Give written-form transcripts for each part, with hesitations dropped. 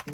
Hi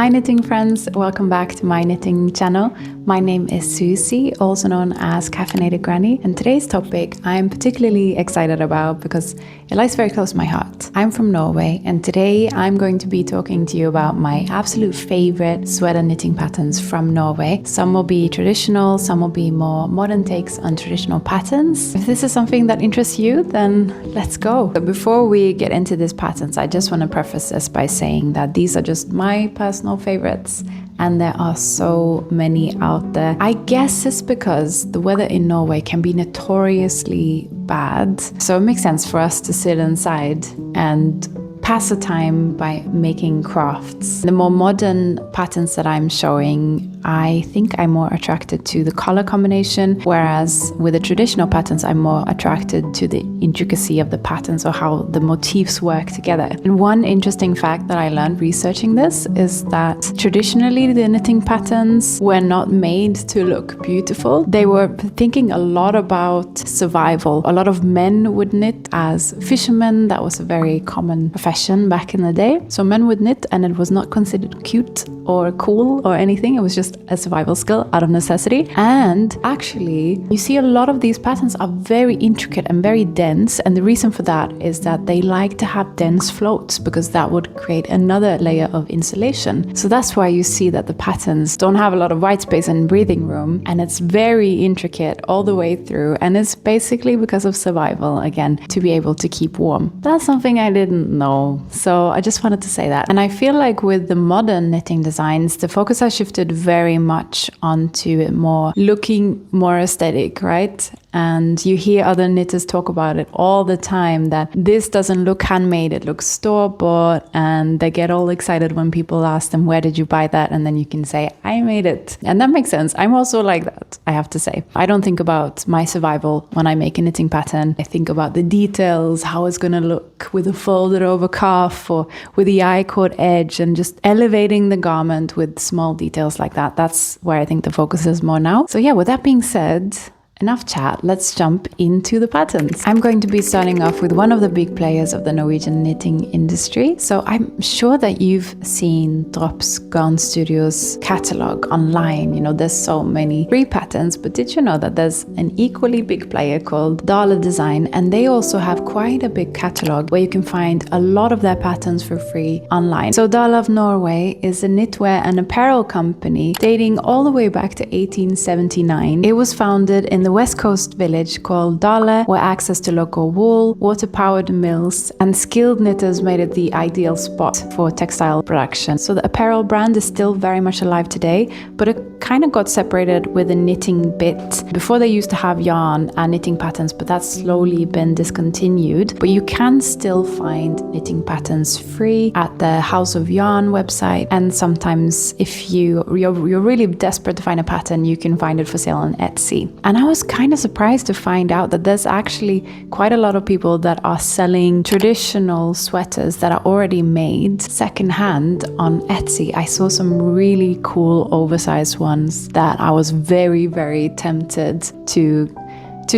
knitting friends, welcome back to my knitting channel. My name is Susie, also known as Caffeinated Granny, and today's topic I'm particularly excited about because it lies very close to my heart. I'm from Norway, and today I'm going to be talking to you about my absolute favorite sweater knitting patterns from Norway. Some will be traditional, some will be more modern takes on traditional patterns. If this is something that interests you, then let's go. So before we get into these patterns, I just want to preface this by saying that these are just my personal favorites, and there are so many out there. I guess it's because the weather in Norway can be notoriously bad, so it makes sense for us to sit inside and pass the time by making crafts. The more modern patterns that I'm showing, I think I'm more attracted to the color combination, whereas with the traditional patterns, I'm more attracted to the intricacy of the patterns or how the motifs work together. And one interesting fact that I learned researching this is that traditionally the knitting patterns were not made to look beautiful. They were thinking a lot about survival. A lot of men would knit as fishermen. That was a very common profession back in the day. So men would knit and it was not considered cute or cool or anything. It was just a survival skill out of necessity. And actually, you see a lot of these patterns are very intricate and very dense. And the reason for that is that they like to have dense floats because that would create another layer of insulation. So that's why you see that the patterns don't have a lot of white space and breathing room. And it's very intricate all the way through. And it's basically because of survival, again, to be able to keep warm. That's something I didn't know. So I just wanted to say that. And I feel like with the modern knitting designs, the focus has shifted very much onto more looking more aesthetic, right? And you hear other knitters talk about it all the time, that this doesn't look handmade, it looks store-bought, and they get all excited when people ask them, where did you buy that? And then you can say, I made it. And that makes sense. I'm also like that, I have to say. I don't think about my survival when I make a knitting pattern. I think about the details, how it's going to look with a folded over cuff or with the I-cord edge, and just elevating the garment with small details like that. That's where I think the focus is more now. So yeah, with that being said, enough chat, let's jump into the patterns. I'm going to be starting off with one of the big players of the Norwegian knitting industry. So I'm sure that you've seen Drops Garn Studio's catalog online. You know, there's so many free patterns, but did you know that there's an equally big player called Dale Design, and they also have quite a big catalog where you can find a lot of their patterns for free online. So Dale of Norway is a knitwear and apparel company dating all the way back to 1879. It was founded in the West Coast village called Dale, where access to local wool, water-powered mills, and skilled knitters made it the ideal spot for textile production. So the apparel brand is still very much alive today, but it kind of got separated with the knitting bit. Before they used to have yarn and knitting patterns, but that's slowly been discontinued. But you can still find knitting patterns free at the House of Yarn website, and sometimes if you're really desperate to find a pattern, you can find it for sale on Etsy. And I was kind of surprised to find out that there's actually quite a lot of people that are selling traditional sweaters that are already made secondhand on Etsy. I saw some really cool oversized ones that I was very, very tempted to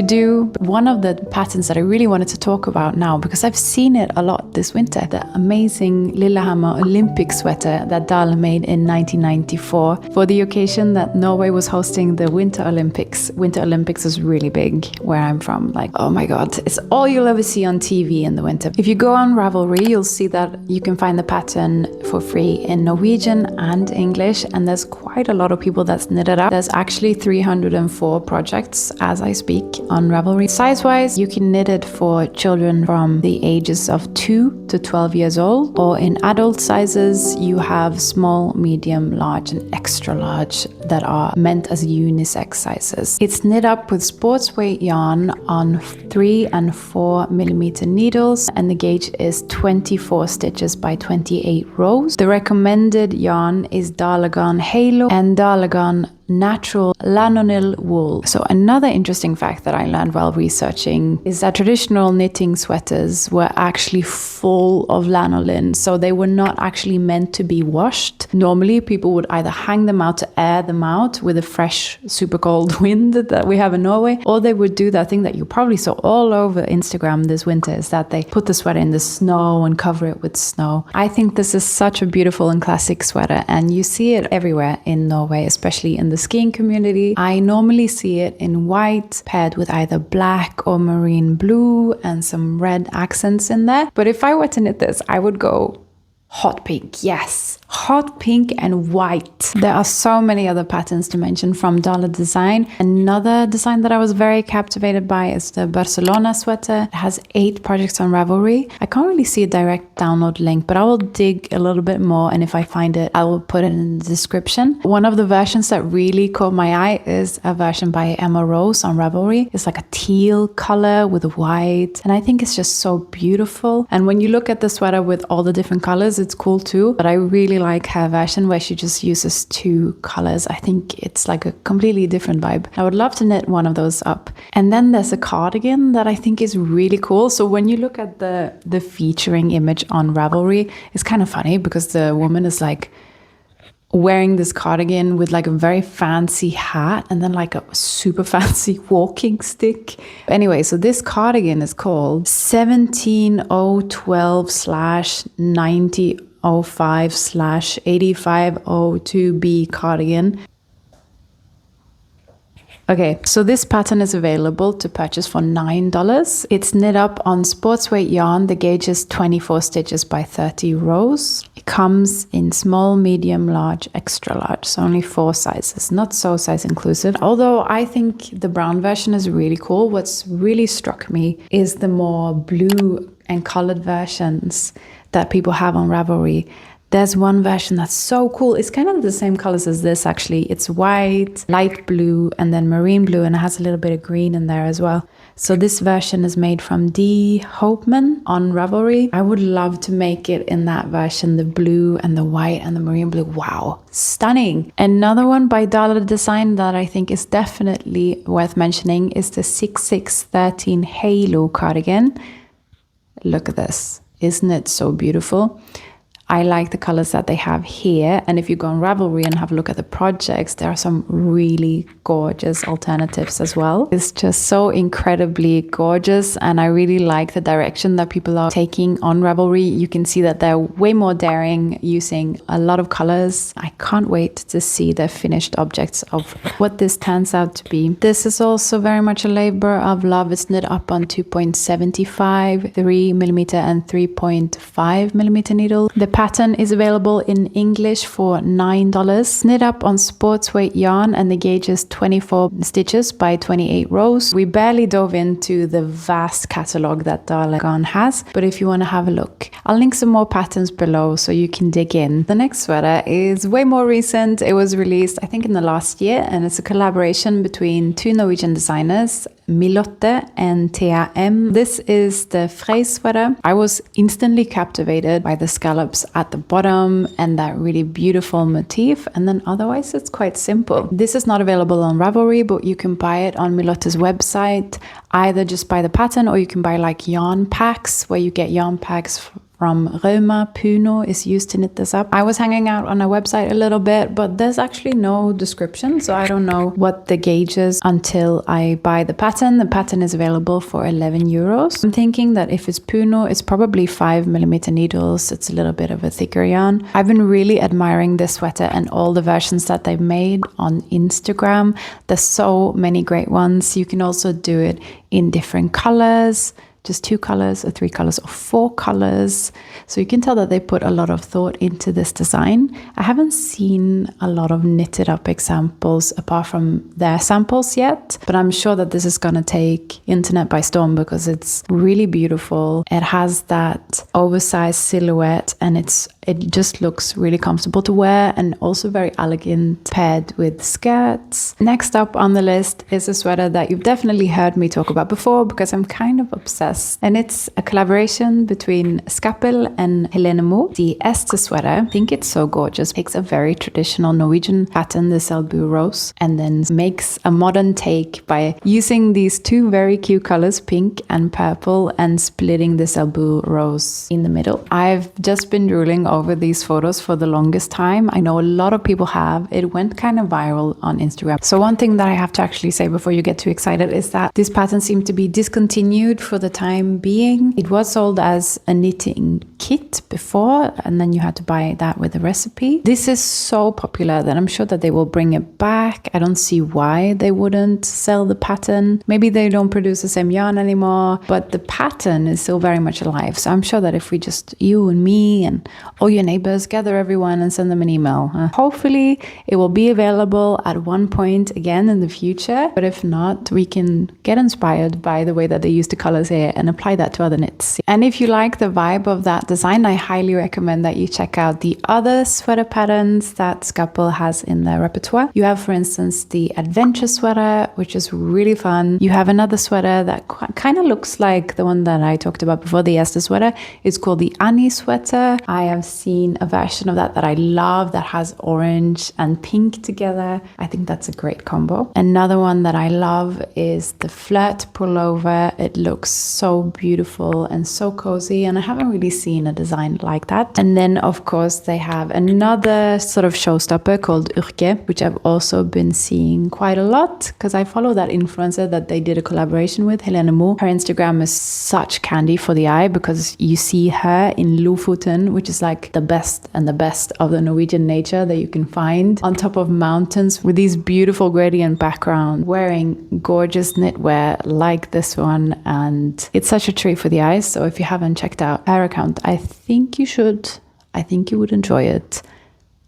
do. One of the patterns that I really wanted to talk about now, because I've seen it a lot this winter, the amazing Lillehammer Olympic sweater that Dale made in 1994 for the occasion that Norway was hosting the Winter Olympics. Winter Olympics is really big where I'm from. Like, oh my God, it's all you'll ever see on TV in the winter. If you go on Ravelry, you'll see that you can find the pattern for free in Norwegian and English, and there's quite a lot of people that's knitted up. There's actually 304 projects as I speak on Ravelry. Size-wise, you can knit it for children from the ages of 2 to 12 years old, or in adult sizes, you have small, medium, large, and extra large that are meant as unisex sizes. It's knit up with sports weight yarn on 3 and 4 millimeter needles, and the gauge is 24 stitches by 28 rows. The recommended yarn is Dale Garn Halo and Dale Garn natural lanolin wool. So another interesting fact that I learned while researching is that traditional knitting sweaters were actually full of lanolin. So they were not actually meant to be washed. Normally people would either hang them out to air them out with a fresh, super cold wind that we have in Norway, or they would do that thing that you probably saw all over Instagram this winter, is that they put the sweater in the snow and cover it with snow. I think this is such a beautiful and classic sweater, and you see it everywhere in Norway, especially in the skiing community. I normally see it in white paired with either black or marine blue and some red accents in there. But if I were to knit this, I would go hot pink. Yes, hot pink and white. There are so many other patterns to mention from Dollar Design. Another design that I was very captivated by is the Barcelona sweater. It has 8 projects on Ravelry. I can't really see a direct download link, but I will dig a little bit more, and if I find it, I will put it in the description. One of the versions that really caught my eye is a version by Emma Rose on Ravelry. It's like a teal color with white, and I think it's just so beautiful. And when you look at the sweater with all the different colors, it's cool too, but I really like her version where she just uses 2 colors. I think it's like a completely different vibe. I would love to knit one of those up. And then there's a cardigan that I think is really cool. So when you look at the featuring image on Ravelry, it's kind of funny because the woman is like wearing this cardigan with like a very fancy hat and then like a super fancy walking stick. Anyway, so this cardigan is called 17012/9005/8502B cardigan. Okay, so this pattern is available to purchase for $9. It's knit up on sports weight yarn. The gauge is 24 stitches by 30 rows. It comes in small, medium, large, extra large, so only 4 sizes, not so size inclusive. Although I think the brown version is really cool. What's really struck me is the more blue and colored versions that people have on Ravelry. There's one version that's so cool. It's kind of the same colors as this actually. It's white, light blue, and then marine blue, and it has a little bit of green in there as well. So this version is made from D. Hopeman on Ravelry. I would love to make it in that version, the blue and the white and the marine blue. Wow, stunning. Another one by Dollar Design that I think is definitely worth mentioning is the 6613 Halo cardigan. Look at this. Isn't it so beautiful? I like the colors that they have here, and if you go on Ravelry and have a look at the projects, there are some really gorgeous alternatives as well. It's just so incredibly gorgeous, and I really like the direction that people are taking on Ravelry. You can see that they're way more daring, using a lot of colors. I can't wait to see the finished objects of what this turns out to be. This is also very much a labor of love. It's knit up on 2.75, 3mm and 3.5mm needle. The pattern is available in English for $9. Knit up on sports weight yarn, and the gauge is 24 stitches by 28 rows. We barely dove into the vast catalog that Dollar Garn has, but if you want to have a look, I'll link some more patterns below so you can dig in. The next sweater is way more recent. It was released, I think, in the last year, and it's a collaboration between 2 Norwegian designers, Milotte and TheaM. This is the Frej sweater. I was instantly captivated by the scallops at the bottom and that really beautiful motif, and then otherwise it's quite simple. This is not available on Ravelry, but you can buy it on Milotte's website. Either just buy the pattern, or you can buy like yarn packs, where you get yarn packs from Roma. Puno is used to knit this up. I was hanging out on a website a little bit, but there's actually no description, so I don't know what the gauge is until I buy the pattern. The pattern is available for €11. I'm thinking that if it's Puno, it's probably 5mm needles. It's a little bit of a thicker yarn. I've been really admiring this sweater and all the versions that they've made on Instagram. There's so many great ones. You can also do it in different colors, just 2 colors or 3 colors or 4 colors. So you can tell that they put a lot of thought into this design. I haven't seen a lot of knitted up examples apart from their samples yet, but I'm sure that this is going to take internet by storm because it's really beautiful. It has that oversized silhouette and it's It just looks really comfortable to wear and also very elegant paired with skirts. Next up on the list is a sweater that you've definitely heard me talk about before because I'm kind of obsessed. And it's a collaboration between Skappel and Helene Moo, the Esther sweater. I think it's so gorgeous. Takes a very traditional Norwegian pattern, the selbu rose, and then makes a modern take by using these two very cute colors, pink and purple, and splitting the selbu rose in the middle. I've just been drooling over these photos for the longest time. I know a lot of people have. It went kind of viral on Instagram. So one thing that I have to actually say before you get too excited is that this pattern seemed to be discontinued for the time being. It was sold as a knitting kit before, and then you had to buy that with a recipe. This is so popular that I'm sure that they will bring it back. I don't see why they wouldn't sell the pattern. Maybe they don't produce the same yarn anymore, but the pattern is still very much alive. So I'm sure that if we just, you and me and all your neighbors, gather everyone and send them an email, hopefully it will be available at one point again in the future. But if not, we can get inspired by the way that they use the colors here and apply that to other knits. And if you like the vibe of that design, I highly recommend that you check out the other sweater patterns that Skappel has in their repertoire. You have, for instance, the adventure sweater, which is really fun. You have another sweater that kind of looks like the one that I talked about before, the Esther sweater. It's called the Annie sweater. I have seen a version of that I love that has orange and pink together. I think that's a great combo. Another one that I love is the flirt pullover. It looks so beautiful and so cozy, and I haven't really seen a design like that. And then of course they have another sort of showstopper called Urke, which I've also been seeing quite a lot because I follow that influencer that they did a collaboration with, Helene Moo. Her Instagram is such candy for the eye because you see her in Lofoten, which is like the best and the best of the Norwegian nature that you can find, on top of mountains with these beautiful gradient background, wearing gorgeous knitwear like this one, and it's such a treat for the eyes. So if you haven't checked out her account, I think you should. I think you would enjoy it.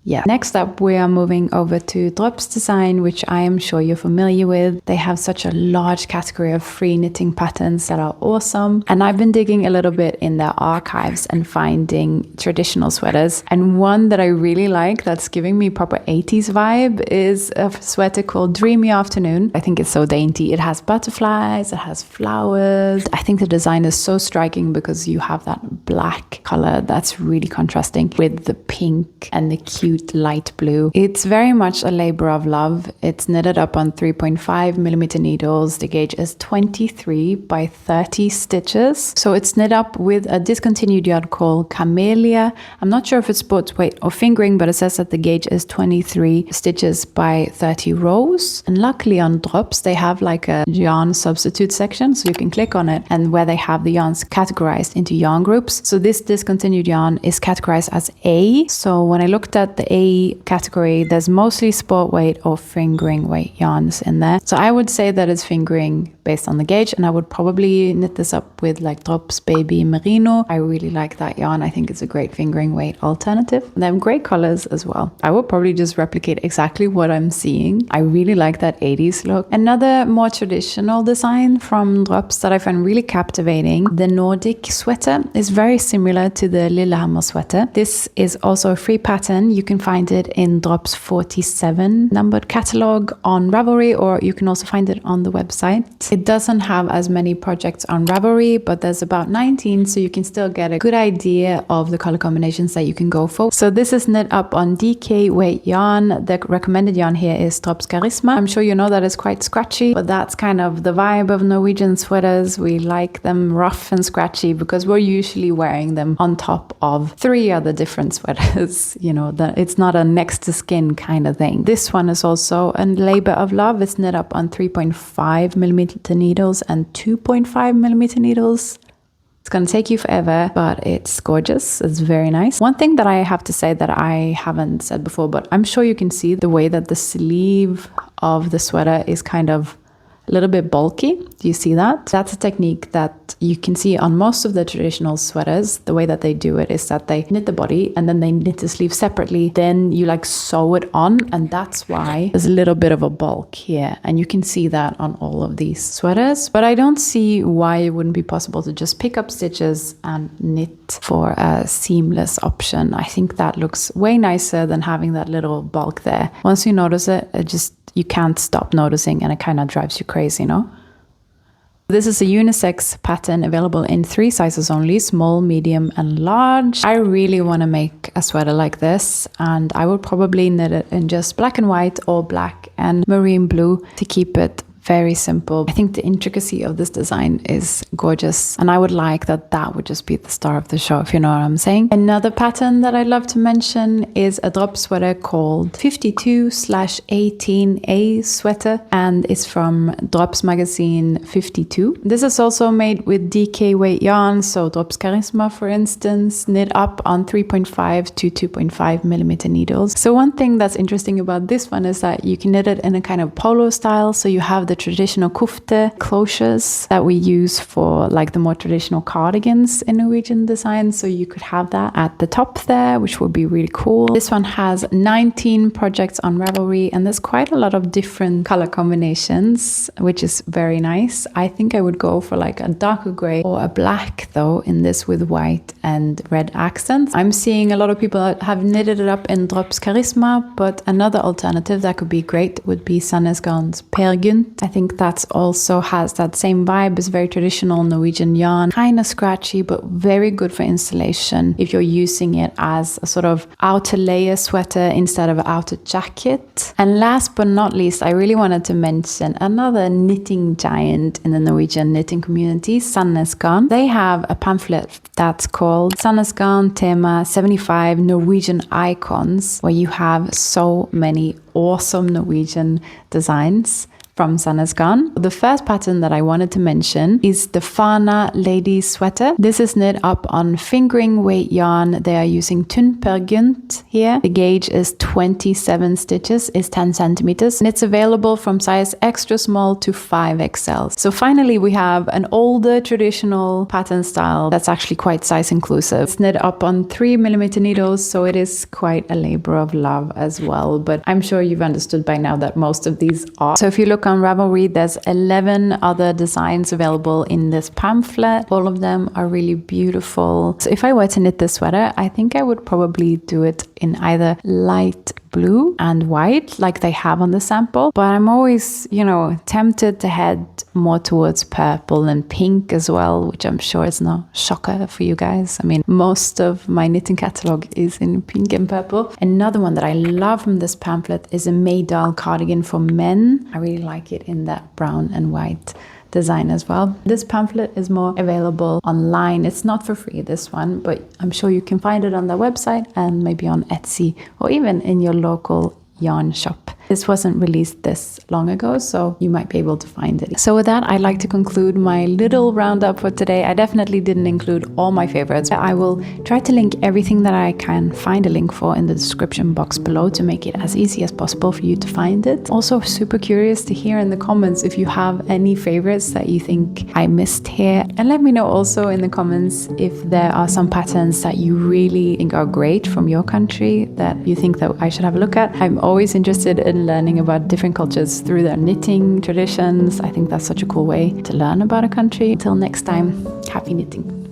Yeah. Next up, we are moving over to Drops Design, which I am sure you're familiar with. They have such a large category of free knitting patterns that are awesome. And I've been digging a little bit in their archives and finding traditional sweaters. And one that I really like that's giving me proper 80s vibe is a sweater called Dreamy Afternoon. I think it's so dainty. It has butterflies, it has flowers. I think the design is so striking because you have that black color that's really contrasting with the pink and the cute light blue. It's very much a labor of love. It's knitted up on 3.5mm needles. The gauge is 23 by 30 stitches. So it's knit up with a discontinued yarn called Camellia. I'm not sure if it's sports weight or fingering, but it says that the gauge is 23 stitches by 30 rows. And luckily on Drops, they have like a yarn substitute section, so you can click on it, and where they have the yarns categorized into yarn groups. So this discontinued yarn is categorized as A. So when I looked at the A category, there's mostly sport weight or fingering weight yarns in there. So I would say that it's fingering based on the gauge, and I would probably knit this up with like Drops Baby Merino. I really like that yarn. I think it's a great fingering weight alternative. And they have great colors as well. I would probably just replicate exactly what I'm seeing. I really like that 80s look. Another more traditional design from Drops that I find really captivating, the Nordic sweater, is very similar to the Lillehammer sweater. This is also a free pattern. You can find it in Drops 47 numbered catalog on Ravelry, or you can also find it on the website. It doesn't have as many projects on Ravelry, but there's about 19, so you can still get a good idea of the color combinations that you can go for. So this is knit up on DK weight yarn. The recommended yarn here is Drops Charisma. I'm sure you know that it's quite scratchy, but that's kind of the vibe of Norwegian sweaters. We like them rough and scratchy because we're usually wearing them on top of 3 other different sweaters. You know, it's not a next to skin kind of thing. This one is also a labor of love. It's knit up on 3.5mm needles and 2.5mm needles. It's going to take you forever, but it's gorgeous. It's very nice. One thing that I have to say that I haven't said before, but I'm sure you can see the way that the sleeve of the sweater is kind of a little bit bulky. Do you see that? That's a technique that you can see on most of the traditional sweaters. The way that they do it is that they knit the body and then they knit the sleeve separately. Then you like sew it on, and that's why there's a little bit of a bulk here. And you can see that on all of these sweaters. But I don't see why it wouldn't be possible to just pick up stitches and knit for a seamless option. I think that looks way nicer than having that little bulk there. Once you notice it, you can't stop noticing, and it kind of drives you crazy, you know? This is a unisex pattern available in 3 sizes only, small, medium, and large. I really want to make a sweater like this, and I would probably knit it in just black and white or black and marine blue to keep it very simple. I think the intricacy of this design is gorgeous, and I would like that would just be the star of the show, if you know what I'm saying. Another pattern that I'd love to mention is a drop sweater called 52/18A sweater, and it's from Drops magazine 52. This is also made with DK weight yarn, so Drops Charisma, for instance, knit up on 3.5 to 2.5 millimeter needles. So one thing that's interesting about this one is that you can knit it in a kind of polo style, so you have the traditional kofte cloches that we use for like the more traditional cardigans in Norwegian design. So you could have that at the top there, which would be really cool. This one has 19 projects on Ravelry, and there's quite a lot of different color combinations, which is very nice. I think I would go for like a darker gray or a black though in this with white and red accents. I'm seeing a lot of people that have knitted it up in Drops Charisma, but another alternative that could be great would be Sandnes Garn's Per Gynt. I think that also has that same vibe. It's very traditional Norwegian yarn, kind of scratchy, but very good for installation if you're using it as a sort of outer layer sweater instead of outer jacket. And last but not least, I really wanted to mention another knitting giant in the Norwegian knitting community, Sandnes Garn. They have a pamphlet that's called Sandnes Garn Tema 75 Norwegian Icons, where you have so many awesome Norwegian designs from Sandnes Garn. The first pattern that I wanted to mention is the Fana Lady Sweater. This is knit up on fingering weight yarn. They are using Tunn Per Gynt here. The gauge is 27 stitches, is 10 centimeters, and it's available from size extra small to 5XL. So finally we have an older traditional pattern style that's actually quite size inclusive. It's knit up on 3 millimeter needles, so it is quite a labor of love as well, but I'm sure you've understood by now that most of these are. So if you look on Ravelry, there's 11 other designs available in this pamphlet. All of them are really beautiful. So if I were to knit this sweater, I think I would probably do it in either light blue and white like they have on the sample, but I'm always, tempted to head more towards purple and pink as well, which I'm sure is no shocker for you guys. I mean, most of my knitting catalog is in pink and purple. Another one that I love from this pamphlet is a Maydal cardigan for men. I really like it in that brown and white design as well. This pamphlet is more available online. It's not for free, this one, but I'm sure you can find it on their website and maybe on Etsy or even in your local yarn shop. This wasn't released this long ago, so you might be able to find it. So with that, I'd like to conclude my little roundup for today. I definitely didn't include all my favorites. I will try to link everything that I can find a link for in the description box below to make it as easy as possible for you to find it. Also super curious to hear in the comments if you have any favorites that you think I missed here. And let me know also in the comments if there are some patterns that you really think are great from your country that you think that I should have a look at. I'm always interested in learning about different cultures through their knitting traditions. I think that's such a cool way to learn about a country. Until next time, happy knitting.